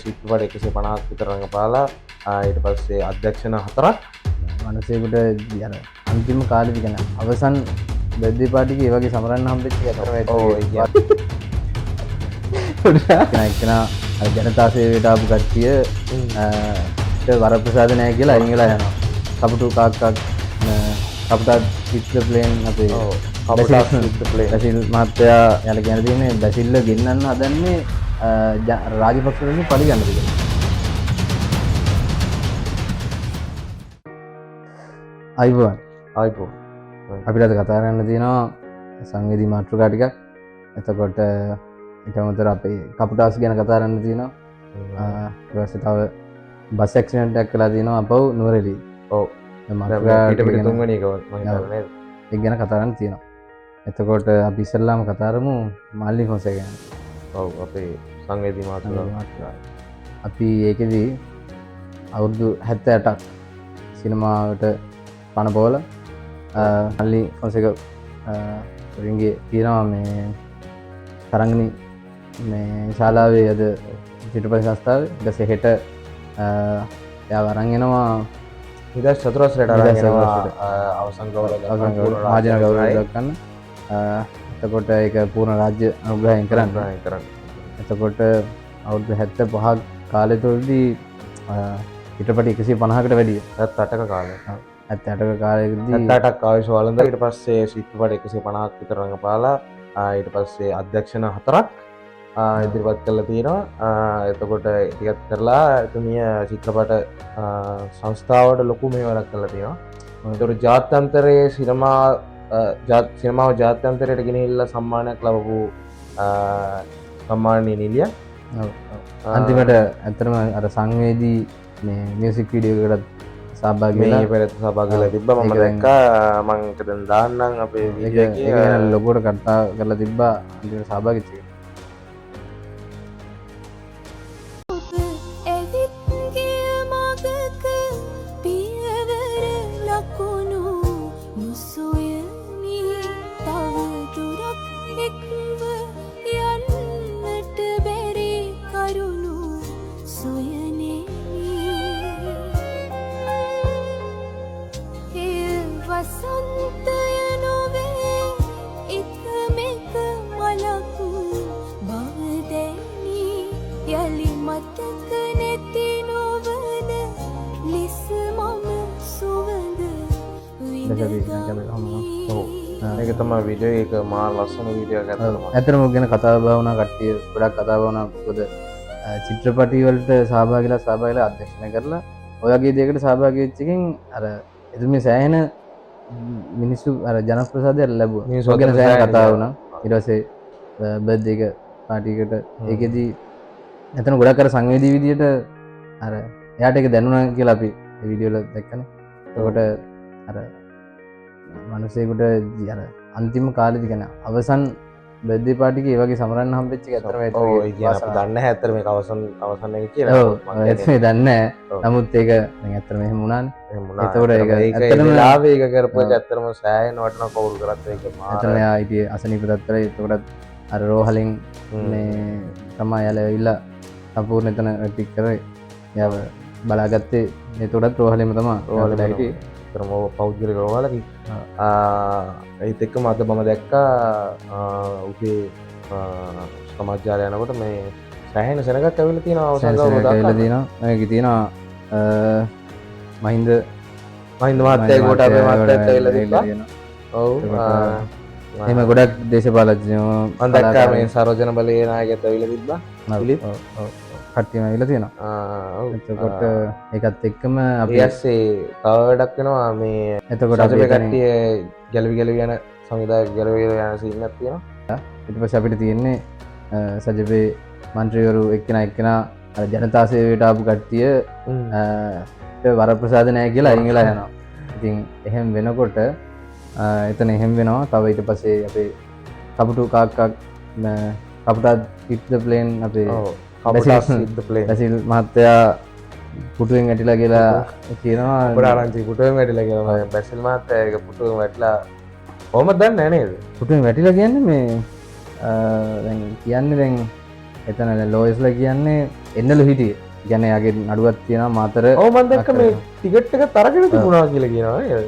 සිත්පට 150ක් විතර රඟපාලා ඊට පස්සේ අධ්‍යක්ෂණ 4ක් මනසේකට අර අන්තිම කාලෙදි කියන අවසන් බර්ත්ඩේ පාටි එකේ ඒ වගේ සමරන්න හම්බෙච්ච එක අතරම එක්කන අර ජනතා සේවයට ආපු කට්ටිය වරප්‍රසාද නැහැ කියලා අයින් වෙලා යනවා. කපුටු කාක්කක් කපුටා කිට්ද ප්ලේන් අපේ කපුටා කිට්ද ප්ලේන් බැසිල් මහත්තයා යාලා කියන තියෙන්නේ බැසිල්ල ගෙන්නන්න හදන්නේ රාජපක්ෂ වලින් පලි ගන්න කියලා. අයිබෝන් අපිට අද කතා කරන්න තියෙනවා සංවේදී මාතෘකා ටිකක්. එතකොට ඊට අමතරව අපේ කපුටාස් ගැන කතා කරන්න තියෙනවා. ඊට පස්සේ තව බස් ඇක්සිඩන්ට් එකක් වෙලා තියෙනවා අපව නුවරඑළිය. ඔව්. මාතෘකා ඊට පිට තුන්වෙනි එක මම හිතන්නේ නේද? ඒක ගැන කතා කරන්න තියෙනවා. එතකොට අපි ඉස්සෙල්ලාම කතා කරමු මල්ලි ෆොන්සේකා ගැන. ඔව් අපේ සංවේදී මාතෘකා. අපි ඒකෙදි අවුරුදු 78ක් සිනමාවට පණ පොවලා මල්ලි ෆොන්සේකා රින්ගේ තියෙනවා මේ තරංගනි මේ ශාලාවේ අද චිත්‍රපට සංස්ථාවේ. ඊට පස්සේ හෙට එයා අරන් එනවා නිදහස් චතුරස්‍රයට අරන් එනවා අවසන් ගෞරවය මහජන ගෞරවය දක්වන්න. එතකොට ඒක පූර්ණ රාජ්‍ය අනුග්‍රහයෙන් කරන්න. එතකොට අවුරුදු 75ක් කාලය තුළදී චිත්‍රපට 150කට වැඩිය 78ක කාලේ 78ක කාලෙකදී 78ක් ආයුෂ වළඳ ඊට පස්සේ චිත්‍රපට 150ක් විතර රඟපාලා ඊට පස්සේ අධ්‍යක්ෂණ 4ක් ඉදිරිපත් කරලා තියෙනවා. එතකොට ටිකක් කරලා එතුමිය චිත්‍රපට සංස්ථාවට ලොකු මේවරක් කරලා තියෙනවා. ඒතකොට ජාත්‍යන්තරයේ සිනමාව ජාත්‍යන්තරයට ගෙනහිල්ලා සම්මානයක් ලැබපු සම්මානීය නිලියක්. අන්තිමට ඇත්තටම අර සංවේදී මේ මියුසික් වීඩියෝ එකකට සහභාගී වෙලා මේ පෙරත් සහභාගී වෙලා තිබ්බා. මම දැක්කා. මම ඒක දැන් දාන්නම් අපේ වීඩියෝ එකේ. ඒක ගැන ලොකුවට කතා කරලා තිබ්බා. අන්තිමට සහභාගී වෙච්ච ඒක තමයි වීඩියෝ එක මා ලස්සන වීඩියෝ එකක් අතනවා. ඇත්තටම ගැන කතා බහ වුණා කට්ටිය ගොඩක් කතා බහ වුණා. මොකද චිත්‍රපටි වලට සහභාගීලා අධ්‍යක්ෂණය කරලා ඔය වගේ දෙයකට සහභාගී වෙච්ච එකෙන් අර එතුමේ සෑහෙන මිනිස්සු අර ජනප්‍රසාදයක් ලැබුවා. මිනිස්සු ගැන සෑහෙන කතා වුණා. ඊට පස්සේ බර්ත්ඩේ එක පාටි එකට ඒකෙදි එතන ගොඩක් අර සංවේදී විදියට අර එයාට ඒක දැනුණා කියලා අපි මේ වීඩියෝ වල දැක්කනේ. එතකොට අර මනසේකට අර අන්තිම කාලෙදි කියන අවසන් බර්ත්ඩේ පාටි එකේ ඒ වගේ සමරන්න හම්බෙච්ච එක අතරම ඒක ඔව් ඒ කියන්නේ අපි දන්නේ නැහැ ඇත්තට මේක අවසන් එක කියලා. ඔව් ඒක මේ දන්නේ නැහැ. නමුත් ඒක දැන් ඇත්තටම එහෙම වුණානේ. එහෙම වුණා. ඒතකොට ඒක ඇත්තටම ලාභය ඒක කරපු එක ඇත්තටම සෑහෙන වටිනා කවුරු කරත් ඒක මාර. ඇත්තටම එයා හිටියේ අසනීප තත්ත්වයේ. එතකොටත් අර රෝහලෙන් මේ තමයි යාලා ඇවිල්ලා සම්පූර්ණ එතන ටික් කරේ. එයාව බලාගත්තේ එතකොටත් රෝහලෙම තමයි රෝහලේ හිටියේ. තරම පෞද්ගලික රෝහලකින් ඒත් එක්කම අද මම දැක්කා උදේ සමාජාලය යනකොට මේ සෑහෙන සෙනගක් ඇවිල්ලා තියෙනවා. අවසන් ගාව ඇවිල්ලා තියෙනවා. මේක තියෙනවා මහින්ද මහත්තයා කොට අපේ මහත්තයාත් ඇවිල්ලා තිබ්බා. ඔව් එහෙම ගොඩක් දේශපාලඥයෝ මම දැක්කා මේ සරෝජන බලයේ නායකයත් ඇවිල්ලා තිබ්බා. ඔව් කට්ටියම ඇවිල්ලා තියෙනවා. එතකොට ඒකත් එක්කම අපි ඇස්සේ තව වැඩක් වෙනවා මේ. එතකොට අපි කට්ටිය ගැලවි යන සංවිධායක ගැලවි යන සීන් එකක් තියෙනවා. ඊට පස්සේ අපිට තියෙන්නේ සජිබේ මන්ත්‍රීවරු එක්කෙනා අර ජනතා සේවයට ආපු කට්ටිය වරප්‍රසාද නැහැ කියලා අයින් වෙලා යනවා. ඉතින් එහෙම වෙනකොට එතන එහෙම වෙනවා. තව ඊට පස්සේ අපේ කපුටු කාක්කක් කපුටා කිට්ද ප්ලේන් අපේ බැසිල් මහත්තයා පුටුවෙන් වැටිලා කියලා කියනවා. පොඩ ආරංචි පුටුවෙන් වැටිලා කියලා. බැසිල් මහත්තයා ඒක පුටුවෙන් වැටිලා කොහොමද දන්නේ නැහැ නේද? පුටුවෙන් වැටිලා කියන්නේ මේ දැන් කියන්නේ දැන් එතන ලෝයස්ලා කියන්නේ එන්නලු හිටියේ. කියන්නේ යාගේ නඩුවක් තියෙනවා මාතර. ඔව් මම දැක්ක මේ ටිකට් එක තරගෙන තිබුණා කියලා කියනවා නේද?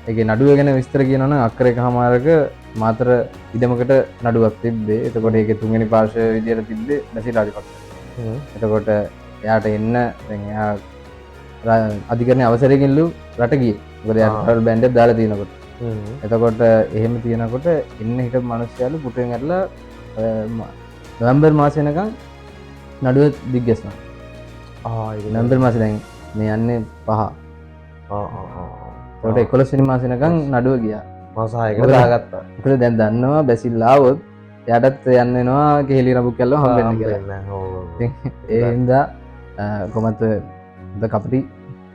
ඒකේ නඩුව ගැන විස්තර කියනවා නම් අක්කර එකමාරක මාතර ඉඩමකට නඩුවක් තිබ්බේ. එතකොට ඒකේ තුන්වෙනි පාර්ශ්වය විදියට තිබ්බේ බැසිල් රාජපක්ෂ. එතකොට එයාට එන්න දැන් එයා අධිකරණයේ අවසරයකින්ලු රට ගියේ. මොකද එයා ට්‍රැවල් බෑන්ඩ් එකක් දාලා තියෙනකොට. එතකොට එහෙම තියෙනකොට එන්න හිටපු මිනිස්සුයලු පුටුවෙන් ඇරලා නොවැම්බර් මාසෙ වෙනකන් නඩුව දිග්ගැස්නවා. නවැම්බර් මාසෙ දැන් මේ යන්නේ 5. ඒකට 11 වෙනි මාසෙ වෙනකන් නඩුව ගියා. මාස 6කට දාගත්තා. මොකද දැන් දන්නවා බැසිල් ආවොත් එයාටත් යන්න වෙනවා කෙහෙලි රබුක් කැල්ලව හම්බෙන්න කියලා. ඒ හින්දා කොහමද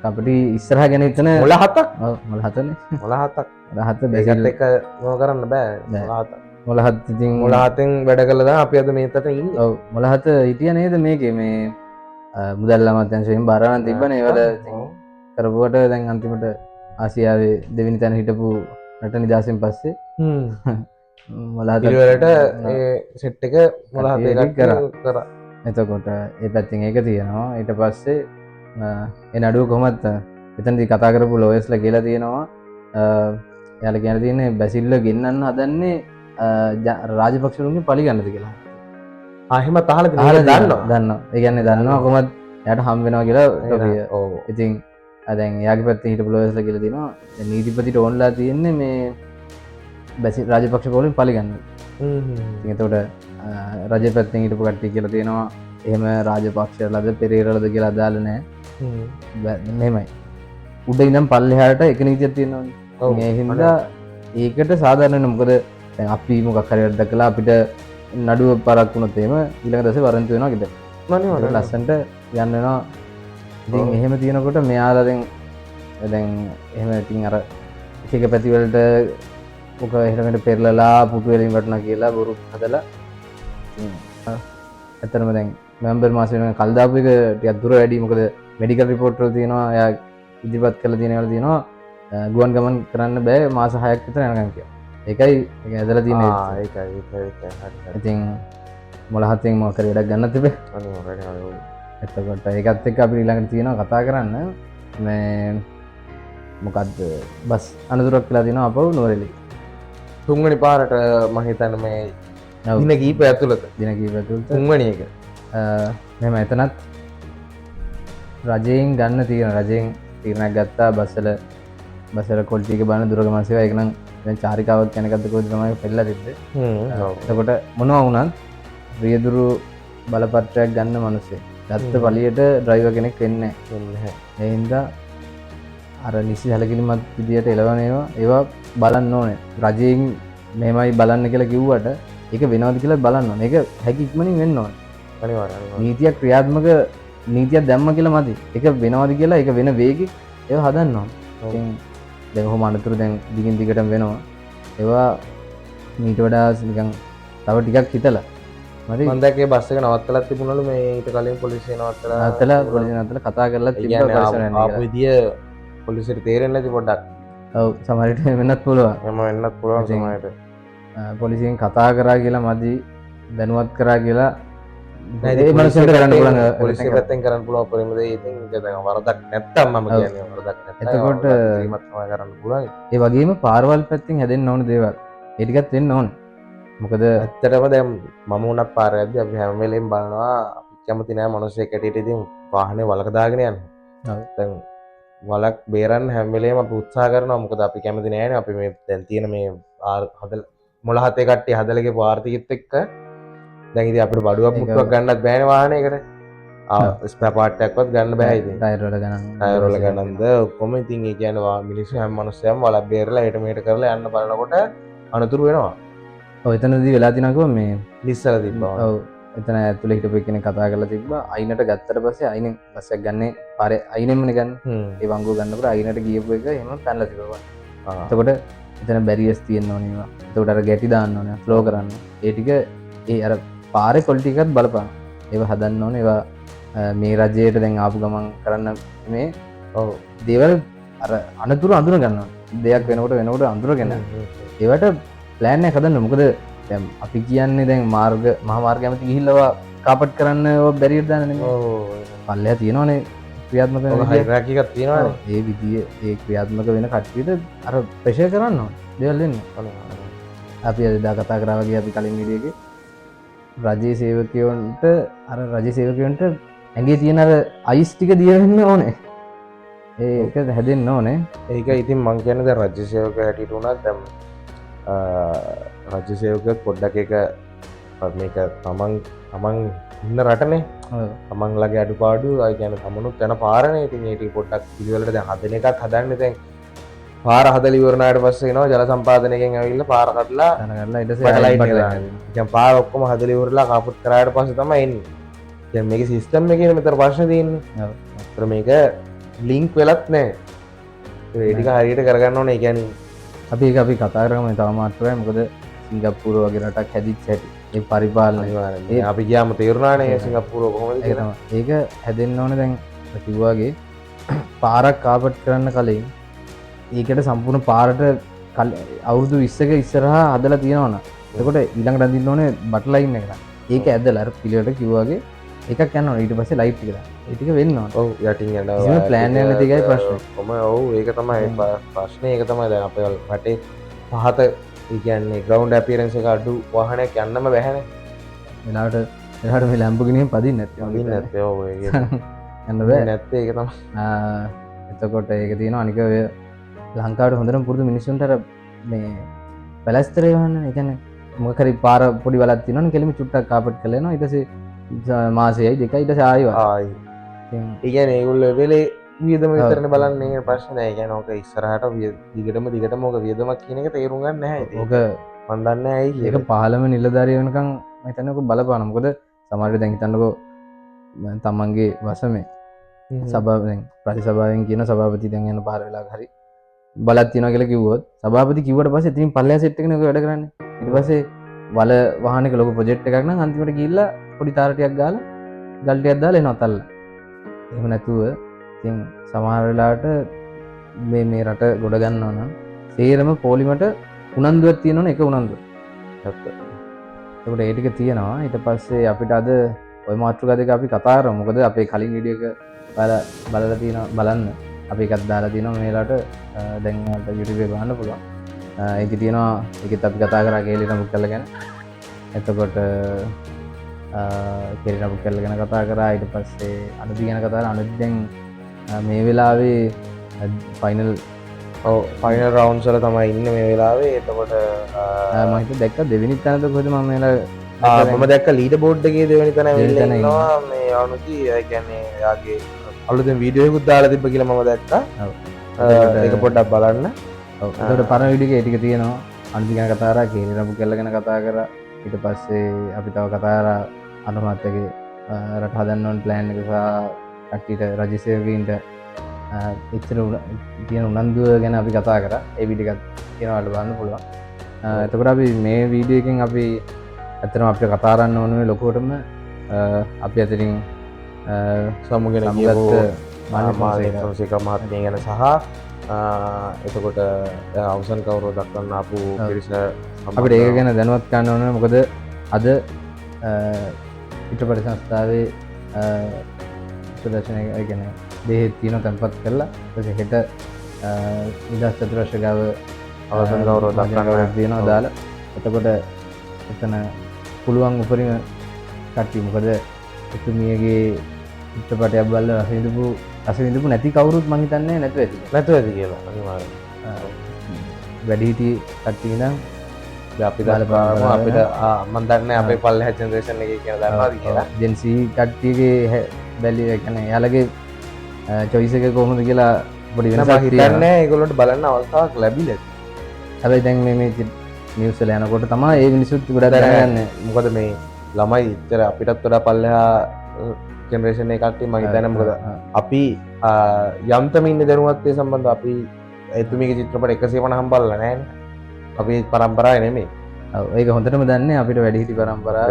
කපටි ඉස්සරහ ගැන හිතන මොළ 7ක්. ඔව් මොළ 7නේ. මොළ 7ක්. මොළ 7 බැසිල් එක මොන කරන්න බෑ. මොළ 7ක්. මොළ 7 ඉතින් මොළ 7න් වැඩ කළා තමයි අපි අද මේකට ඉන්නේ. ඔව් මොළ 7 හිටියා නේද මේකේ මේ මුදල් අමාත්‍යාංශයෙන් බාරානම් තිබ්බනේ ඒවල කරපුවට දැන් අන්තිමට ආසියාවේ දෙවෙනි තැන හිටපු රට නිදහසෙන් පස්සේ මොළ 7 පිළිවෙලට ඒ සෙට් එක මොළ 7 එකක් කරා. එතකොට ඒ පැත්තෙන් ඒක තියෙනවා. ඊට පස්සේ ඒ නඩුව කොහොමද එතනදී කතා කරපු ලෝයස්ලා කියලා තියෙනවා එයාලා කියන තියෙන්නේ බැසිල්ල ගෙන්නන්න හදන්නේ රාජපක්ෂතුන්ගේ පලි ගන්නද කියලා. එහෙම තහලා දන්නවා. ඒ කියන්නේ දන්නවා කොහොමද එයාට හම් වෙනවා කියලා ටොපිය. ඔව්. ඉතින් දැන් එයාගේ පැත්තේ හිටපු ලෝයස්ලා කියලා තියෙනවා නීතිපතිට ඕන්ලා තියෙන්නේ මේ බැසිල් රාජපක්ෂ පොලින් පලි ගන්න. ඉතින් එතකොට රජ පැත්තෙන් හිටපු කට්ටිය කියලා තියෙනවා එහෙම රාජපක්ෂලද පෙරේරාලද කියලා අදාළ නැහැ. මෙහෙමයි. උඩ ඉඳන් පල්ලෙහාට එක නීතියක් තියෙනවා. මේ හින්දා ඒකට සාධාරණ නෑ. මොකද දැන් අපි මොකක් හරි වැඩක් කළා අපිට නඩුව පරක් වුණොත් එහෙම ඊළඟ දවසේ වරන්තු වෙනවා කිද. මනේ ලස්සන්ට යන්න වෙනවා. ඉතින් එහෙම තියෙනකොට මෙයාලා දැන් එහෙම ඉතින් අර එක පැති වලට මොක එහෙමකට පෙරලලා පුටු වලින් වටනවා කියලා බොරු හදලා ඇත්තටම දැන් නොවැම්බර් මාසෙ වෙනකන් කල් දාපු එක ටිකක් දුර වැඩි. මොකද මෙඩිකල් රිපෝට් වල තියෙනවා එයා ඉදිරිපත් කරලා තියෙන ඒවල තියෙනවා ගුවන් ගමන් කරන්න බෑ මාස 6ක් විතර යනකම් කියලා. ඒකයි ඒක ඇදලා තියෙන්නේ. ඒකයි හරි. ඉතින් මොළ 7න් මොකක් හරි වැඩක් ගන්න තිබේ. එතකොට ඒකත් එක්ක අපි ඊළඟට තියෙනවා කතා කරන්න මේ මොකද්ද බස් අනතුරක් කියලා තියෙනවා අපව නුවරඑළිය. තුන්වෙනි පාරට මම හිතන්නේ මේ දින කීප ඇතුළත තුන්වෙනි එක මෙහෙම එතනත් රජයෙන් ගන්න තියෙන රජයෙන් තීරණයක් ගත්තා බස්සල කොල්ටික බලන දුරගමන් සේවා. ඒක නම් දැන් චාරිකාවක් යන එකද කොහෙද තමයි පෙළලා තිබ්බේ. එතකොට මොනවා වුණත් රියදුරු බලපත්‍රයක් ගන්න මිනිස්සේ ගත්ත පළියට ඩ්‍රයිවර් කෙනෙක් වෙන්නේ නැහැ. ඒ හින්දා අර නිසි සැලකිලිමත් විදියට එළවන ඒවා බලන්න ඕනේ. රජයෙන් මෙහෙමයි බලන්න කියලා කිව්වට ඒක වෙනවද කියලා බලන්න ඕනේ. ඒක හැකි ඉක්මනින් වෙන්න ඕනේ. අනිවාර්යයෙන්. නීතියක් ක්‍රියාත්මක නීතියක් දැම්ම කියලා මදි. ඒක වෙනවද කියලා ඒක වෙන වේගෙ ඒව හදන්න ඕනේ. ඉතින් දැන් කොහොම අනතුරු දැන් දිගින් දිගටම වෙනවා. ඒවා මීට වඩා නිකන් තව ටිකක් හිතලා මම දැක්කේ බස් එක නවත්තලා තිබුණලු මේ ඊට කලින් පොලිසිය නවත්තලා කතා කරලා තිබ්බා පරිසරයෙන්. ආපු විදිය පොලිසියට තේරෙන්නේ නැති පොඩ්ඩක්. ඔව් සමහර විට වෙන්නත් පුළුවන්. එහෙම වෙන්නත් පුළුවන් සමහරට. පොලිසියෙන් කතා කරා කියලා මදි දැනුවත් කරා කියලා ඒ මනුස්සයන්ට කරන්න පුළුවන්. පොලිසිය පැත්තෙන් කරන්න පුළුවන් උපරිම දේ. ඉතින් ඒක දැන් වරදක් නැත්තම් මම කියන්නේ වරදක් නැත්තම් එතකොට ඊමත් තමයි කරන්න පුළුවන්. ඒ වගේම පාරවල් පැත්තෙන් හැදෙන්න ඕන දේවල් ඒ ටිකත් වෙන්න ඕන. මොකද ඇත්තටම දැන් මම උනත් පාරේ යද්දි අපි හැම වෙලෙම බලනවා අපි කැමති නෑ මිනිස්සෙක් ඇටියට ඉතින් වාහනේ වලක දාගෙන යන්න. දැන් වලක් බේරන්න හැම වෙලේම අපි උත්සාහ කරනවා. මොකද අපි කැමති නෑනේ අපි මේ දැන් තියෙන මේ හදලා මොළ 7 කට්ටිය හදලා ගිහපු ආර්ථිකෙත් එක්ක දැන් ඉතින් අපිට බඩුවක් මුට්ටුවක් ගන්නත් බෑනේ වාහනයකට. ස්පෙයා පාර්ට් එකක්වත් ගන්න බෑ ඉතින්. ටයර් වල ගණන්ද ඔක්කොම ඉතින් ඒ කියන්නේ මිනිස්සු හැම මිනිස්සයම වලක් බේරලා හෙට මෙහෙට කරලා යන්න බලනකොට අනතුරු වෙනවා. ඔව් එතනදී වෙලා තිනකෝ මේ ලිස්සලා තිබ්බා. ඔව් එතන ඇතුලේ හිටපු කෙනෙක් කතා කරලා තිබ්බා අයිනට ගත්තට පස්සේ අයිනෙන් බස් එක ගන්නේ පාරේ අයිනෙන්මනේ ගන්න. ඒ වංගුව ගන්නකොට අයිනට ගියපු එක එහෙම පැනලා තිබ්බා. එතකොට එතන බැරියර්ස් තියෙන්න ඕනේ ඒවා. එතකොට අර ගැටි දාන්න ඕනේ ෆ්ලෝ කරන්න. ඒ ටික ඒ අර පාරේ ක්වොලිටි එකත් බලපාන. ඒවා හදන්න ඕනේ. ඒවා මේ රජයට දැන් ආපු ගමන් කරන්න මේ ඔව් දේවල් අර අනතුරු අඳුර ගන්නවා. දෙයක් වෙනකොට අඳුරගෙන ඒවට ප්ලෑන් එක හදන්න. මොකද දැන් අපි කියන්නේ දැන් මහා මාර්ග ඇමති ගිහිල්ලා කාපට් කරන්න බැරිට දාන පල්ලය තියෙනවානේ ක්‍රියාත්මක වෙන විදිය. හයිරකිකක් තියෙනවා ඒ විදිය ඒ ක්‍රියාත්මක වෙන කට්ටියට අර ප්‍රශය කරන්න දෙවල් වෙන්න. අපි අදදා කතා කරාවගේ අපි කලින් විඩියගේ රජයේ සේවකයොන්ට අර රජ සේවකයොන්ට ඇගේ තියෙන අර අයිස් ටික දියවෙන්න ඕනේ ඒක හැදෙන්න්න ඕනේ. ඒක ඉතින් මං කියනද රජ්‍යසයෝක හැටිට වුණත් දැම් රජ්‍යසයෝක පොඩ්ඩක් එක මේක තමන් ඉන්න රටනේ තමන් ලගේ අඩු පාඩු අයගැන තමනුත් තැන පාරණය ඉතින් ඒට පොඩ්ඩක් පිළිවලට දැ හදන එකත් හදන්න තැන් පාර හදලිවරණයට පස්සේ නවා ජල සම්පාදනයකෙන් ඇවිල්ල පාර කටලා ටලා පාර ඔක්කොම හදලිවරලා කාපුත් කරායට පස තම එන්න මේක සිිස්ටම් එක මෙතර ප්‍රශ්න තියන්න මේක ලිංක් වෙලත් නෑ ඒටික හරියට කරගන්න ඕන ගැන අපි අපි කතාරම තවමාත්‍රය මොකද සිංගප්පුර වගේ රටක් හැදිත් හැට ඒ පරිපාලන ඒ අපි ගයාම තේරුණානය සිංගප්පුර කොහොම ඒක හැදෙන්න්න ඕන දැන් කිව්වාගේ පාරක් කාපට් කරන්න කලින් ඒකට සම්පූර්ණ පාරට අවුරුදු විස්සක ඉස්සරහා අදල තියෙනවන එකොට ඉළඟ රඳන්න ඕනේ බටලයින්න එක ඒක ඇදලර පිළිවට කිව්වාගේ එකක් යන්න ඊට පස්සේ ලයිට් එක ඒටික වෙන්න ඔව යටින් ප්ලෑන් තිකයි ප්‍රශ්න කොම ඔවු ඒක තමයි ප්‍රශ්නය ඒක තමයි දැන් අපල් රටේ පහත ඒකන්නේ ග්‍රවන්් අපිරන්ස එක අඩු වාහනයක් යන්නම බැහැන වෙලාට එහට මේ ලැම්පුගෙනින් පදින් නැති නැත්තේ ඇන්න බෑ නැත්තේ එක තම එතකොට ඒක තියෙන අනික ලංකාවට හොඳරම් පුරදු මිනිසුන්ටර මේ පැලස්තරය වන්න එකන මොකරි පාර පොඩි වලත් තින කෙලිමි චුට්ටක් කාපට් කලන ඉටසේ මාසයයි දෙකයි ඉට සායවා ඉගැන ඒගුල්ල වෙලේ වියදම විතරන බලන්නේ ප්‍රශ්නය ගැන ඕක ඉස්සරහට දිගටම දිගට මොක වියදමක් කියන එක තේරුගන්න හැ ඕක මන්දන්න ඇයි ඒක පහලම නිලධාරය වනකං මතනක බලපානමකොද සමාරය දැහිතන්නකෝ තමන්ගේ වසමේ සභාවෙන් ප්‍රතිසභාවෙන් කියන සභාපති දැන් යන පාර වෙලා හරි බලත් තින කියල කිවොත් සභාපති කිවට පස තින් පල්ල සෙට්කනක වැඩ කරන්න ඉට පසේ වල වාහනක ලොක ප්‍රජෙට් එකක්න අන්තිමට ගිල්ල පොඩි තාරටයක් ගාල ගල්ටයක් දාල නොතල්ල එම නැතුව තින් සමහරවෙලාට මේ රට ගොඩගන්න ඕන සේරම පෝලිමට උනන්දුවත් තියෙනවන එක උනන්දු එකට ඒටික තියෙනවා ඊට පස්සේ අපිට අද ඔය මාතෘගදක අපි කතාර මොකද අපේ කලින් විඩියක බලල තියෙන බලන්න අපි එකත් දාලා තින මේලාට දැන්ට යුටුබේ බාන්න පුළුවන් ඒක තියෙනවා එකත් අපි කතා කරා කේලින මුක් කල ගැන එතකොට කෙරෙන පුක් කල්ල ගැන කතා කරා ඊට පස්සේ අනති ගැන කතාර අනුදැන් මේ වෙලාවේ ෆයිනල් පයින රවන්සල තමයි ඉන්න මේ වෙලාවේ එතකොට මහිත දැක්ක දෙවිනි තැනත කොද ම මම දැක්ක ලීඩ බෝඩ්ඩගේ දෙවනි තැන වෙල්ලනවා මේ අනුති ගැන්නේ යාගේ අලුත වීඩියෝයකුත් දාලා තිබ කියල ම දැක්ක එක පොඩ්ඩක් බලන්න ට පර විඩික ඒටික තියෙනවා අන්ති ගැන කතාර කේරපු කෙල්ල ගැන කතා කර ඊට පස්සේ අපි තව කතාර අනුමත්තගේ රට හදන්නවන් ප්ලෑන් එකසා කට්ටිට රජසයකන්ට එච්චර තියෙන උනන්දුව ගැන අපි කතා කර ඒවිටිකත් තියෙනවට බන්න පුළුවන් එතකට අපි මේ වීඩියකින් අපි ඇතන අප කතාරන්න ඕනුවේ ලොකෝටම අපි අතරින් සමුගෙන මාසික මහත්මය ගැන සහ එතකොට අවසන් කවරෝ දක්වන්න අපපු පිරිස අපට ඒක ගැන දැනුවත් කන්න ඕන මොකද අද පිටපටි සංස්ථාවේ ප්‍රදර්ශනය ගැන දෙහෙත් තියන තැන්පත් කරලා හෙට නිදස් චතුරශ්‍රගාව අවසන් කවරෝ දක්වන්න තියෙනවා දාලා එතකොට එතන පුළුවන් උපරිම කට්ටි මොකද එතුමියගේ චිත්‍රපටයක් බල්ල රසවිඳපු නැති කවුරුත් මහිතන්නේ නැතුව ඇති නැතුව ඇති කියලා වැඩිහිටි කට්ටිනම් අපි දලපාම අපිට මන්දන්න අපේ පල්ල හැචන්දේශන එක කියන දරවාද කියලා ජෙන්සී කට්ටියගේ බැලි කන යාලගේ චොයිසක කොහොමද කියලා පොඩි වෙන හිතන්න ඒගොලට බලන්න අවස්ථාවක් ලැබිල හැබයි දැන් මේ නිවසල යනකොට තමා ඒ මිනිසුත් ගොඩ දරගන්න මොකද මේ ළමයි ඉත්තර අපිටත් වඩා පල්ලහා ජනරේෂණ එකක්ටි මහිතන මොකද අපි යම්තමින්න දැනුවත්වය සම්බන්ධ අපි ඇතුමික චිත්‍රපට එකසේ වන හම්බල්ල නෑන් අපි පරම්පරාය නෙමේ ඒක හොඳටම දන්න අපිට වැඩිහිටි පරම්පරා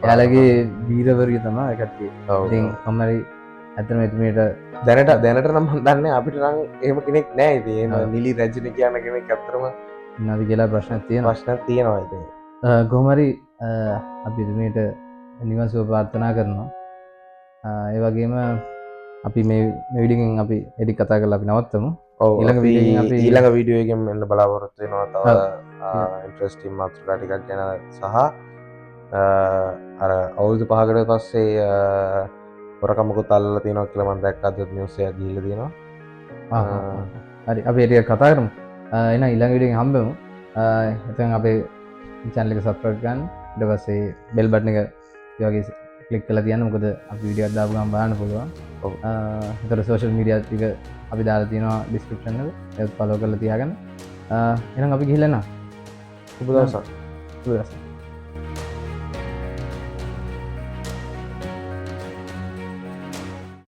යාලගේ බීරවරිය තමා එකටේ කමරි ඇතන එතුමට දැනට නම් දන්න අපිට රං එහම කෙනෙක් නෑ ඒම නිලි රැජන කියන්න කෙනෙක් ඇත්තරම නවි කියලා ප්‍රශ්න තියෙන ප්‍රශ්න තියෙනවා ගොමරි අපිතුමට නිවන් සුව ප්‍රාර්ථනා කරනවා. ඒ වගේම අපි මේ විඩියෝගෙන් අපි එඩි කතා කරලා අපි නවත්තමු. ඔව් ඊළඟ අපි වීඩියෝ එකෙන් අපි ඊළඟ වීඩියෝ එකෙන් එන්න බලාපොරොත්තු වෙනවා තව ඔව්. ඉන්ට්‍රස්ටිං මාතෘකා ටිකක් ගැන සහ අර අවුරුදු 5කට පස්සේ හොරකමකුත් අල්ලලා තියෙනවා කියලා මම දැක්ක අද නිවුස් එකක් ගිහිල්ලා තියෙනවා. හරි අපි ටිකක් කතා කරමු. එහෙනම් ඊළඟ වීඩියෝ එකෙන් හම්බෙමු. එතෙන් අපේ channel එක subscribe කරන්න. ඊට පස්සේ bell button එක ඒ වගේ ක්ලික් කරලා තියන්න. මොකද අපි වීඩියෝ එකක් දාපු ගමන් බලන්න පුළුවන්. ඔව්. ඒතර social media ටික අපි දාලා තියෙනවා description එකට. ඒත් follow කරලා තියාගන්න. එහෙනම් අපි ගිහිල්ලා එනවා. සුබ දවසක්. සුබ දවසක්.